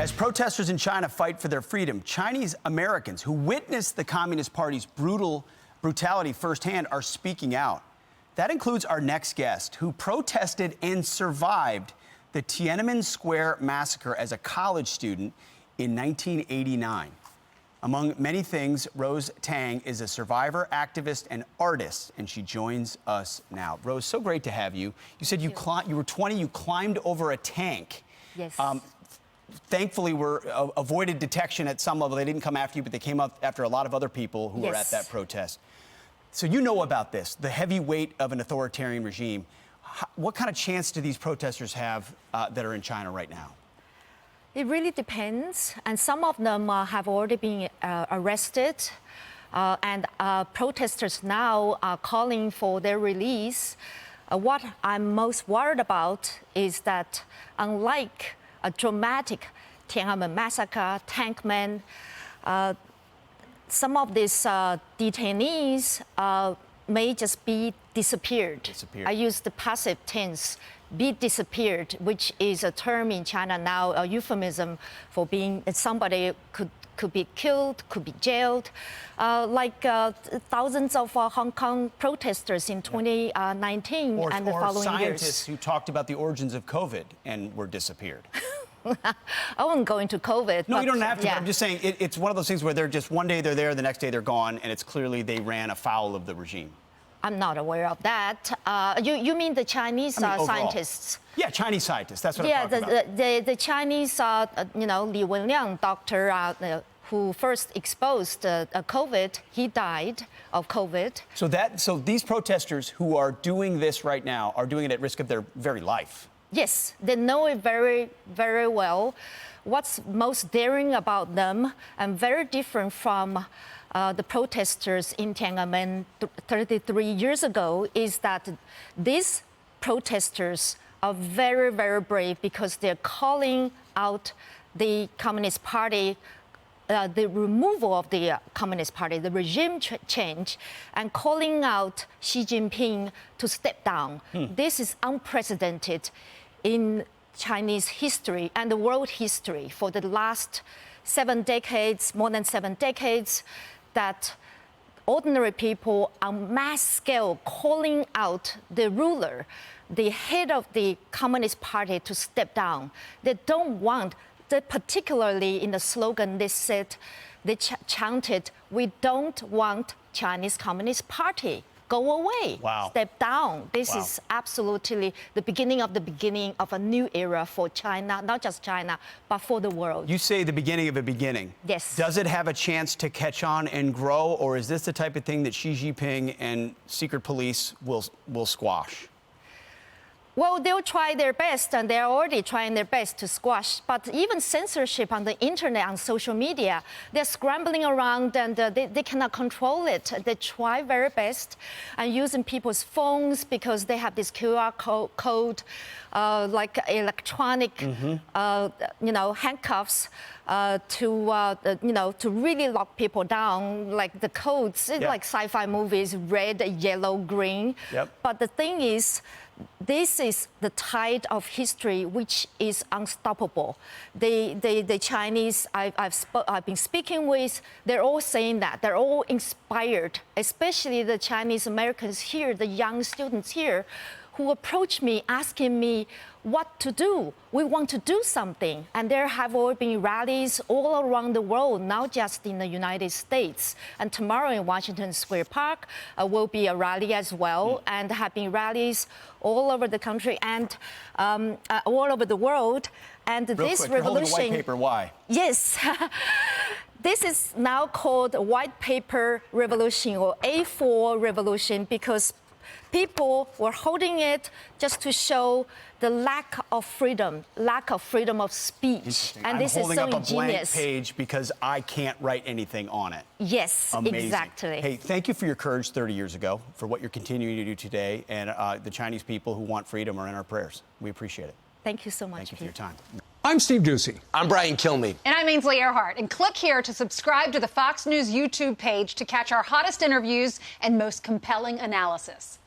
As protesters in China fight for their freedom, Chinese Americans who witnessed the Communist Party's brutality firsthand are speaking out. That includes our next guest, who protested and survived the Tiananmen Square massacre as a college student in 1989. Among many things, Rose Tang is a survivor, activist, and artist, and she joins us now. Rose, so great to have you. You said you were 20, you climbed over a tank. Yes. Thankfully, avoided detection at some level. They didn't come after you, but they came up after a lot of other people who were at that protest. So you know about this, the heavy weight of an authoritarian regime. What kind of chance do these protesters have that are in China right now? It really depends, and some of them have already been arrested, and protesters now are calling for their release. What I'm most worried about is that, unlike a dramatic Tiananmen massacre, tankmen, some of these detainees may just be disappeared. I use the passive tense, be disappeared, which is a term in China now, a euphemism for being somebody could be killed, could be jailed, like thousands of Hong Kong protesters in 2019 and the following years. Or scientists who talked about the origins of COVID and were disappeared. I wouldn't go into COVID. No, but, you don't have to. Yeah. But I'm just saying it's one of those things where they're just one day they're there, the next day they're gone, and it's clearly they ran afoul of the regime. I'm not aware of that. You mean the Chinese scientists? Yeah, Chinese scientists. That's what I'm talking about. The Chinese, Li Wenliang, doctor who first exposed COVID, he died of COVID. So these protesters who are doing this right now are doing it at risk of their very life. Yes, they know it very, very well. What's most daring about them and very different from the protesters in Tiananmen 33 years ago is that these protesters are very, very brave because they're calling out the Communist Party, the removal of the Communist Party, the regime change, and calling out Xi Jinping to step down. This is unprecedented in Chinese history and the world history for the last 7 decades, more than 7 decades, that ordinary people on mass scale calling out the ruler, the head of the Communist Party to step down. They don't want, particularly in the slogan they said, they chanted, "We don't want Chinese Communist Party. Go away, step down." This is absolutely the beginning of a new era for China, not just China, but for the world. You say the beginning of a beginning. Yes. Does it have a chance to catch on and grow, or is this the type of thing that Xi Jinping and secret police will squash? Well, they'll try their best, and they're already trying their best to squash. But even censorship on the internet, on social media, they're scrambling around and they cannot control it. They try very best and using people's phones because they have this QR code, like electronic, handcuffs to really lock people down. Like the codes, it's like sci-fi movies, red, yellow, green. But the thing is, this is the tide of history which is unstoppable. The Chinese I've been speaking with, they're all saying that. They're all inspired, especially the Chinese Americans here, the young students here, who approach me asking me what to do. We want to do something. And there have all been rallies all around the world, not just in the United States. And tomorrow in Washington Square Park will be a rally as well, and have been rallies all over the country and all over the world. And this revolution... You're holding a white paper, why? Yes. This is now called a white paper revolution, or A4 revolution, because people were holding it just to show the lack of freedom of speech. And this is so ingenious. I'm holding up a blank page because I can't write anything on it. Yes, amazing. Exactly. Hey, thank you for your courage 30 years ago, for what you're continuing to do today, and the Chinese people who want freedom are in our prayers. We appreciate it. Thank you so much. Thank you for your time. I'm Steve Doocy. I'm Brian Kilmeade. And I'm Ainsley Earhart. And click here to subscribe to the Fox News YouTube page to catch our hottest interviews and most compelling analysis.